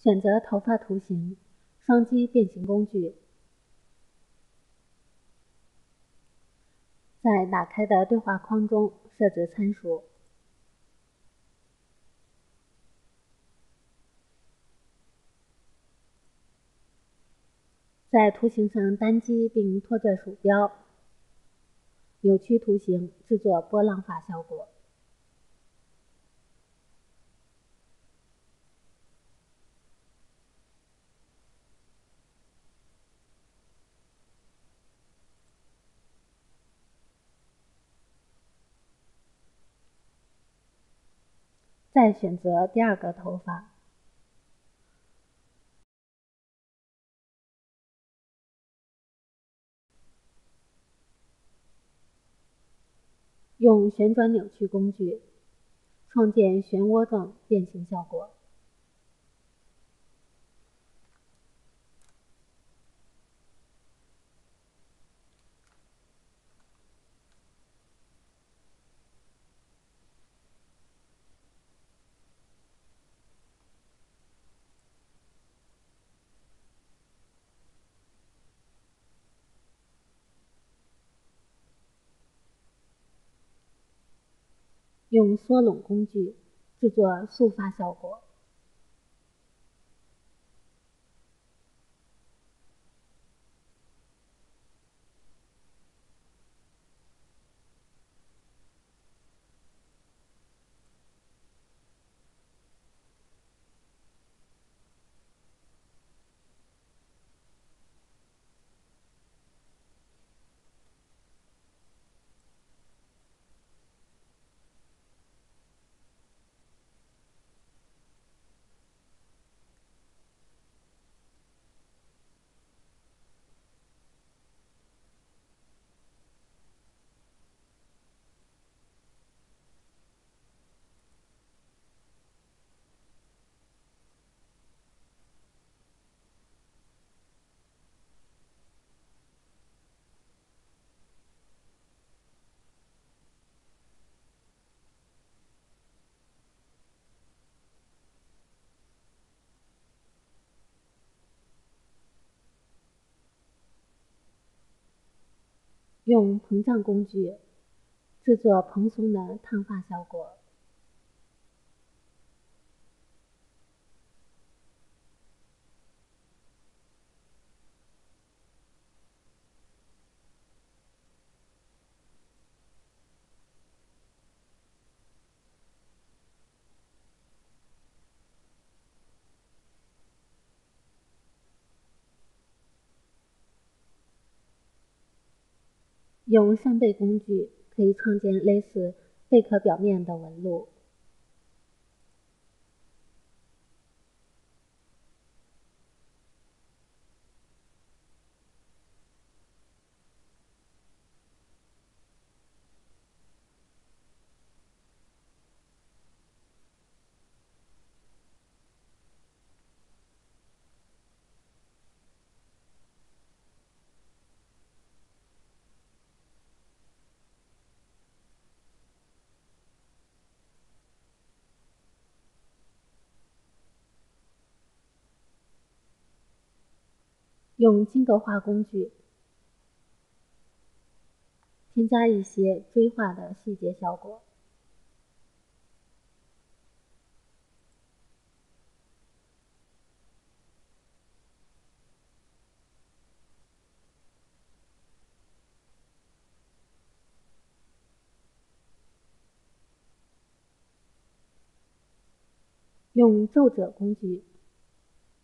选择头发图形，双击变形工具，在打开的对话框中设置参数。在图形上单击并拖着鼠标，扭曲图形，制作波浪发效果。再选择第二个头发，用旋转扭曲工具创建漩涡状变形效果。用缩拢工具制作束发效果。用膨胀工具制作蓬松的烫发效果。用扇贝工具可以创建类似贝壳表面的纹路。用晶格化工具添加一些锥化的细节效果。用皱褶工具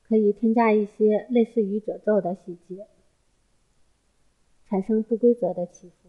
可以添加一些类似于褶皱的细节，产生不规则的起伏。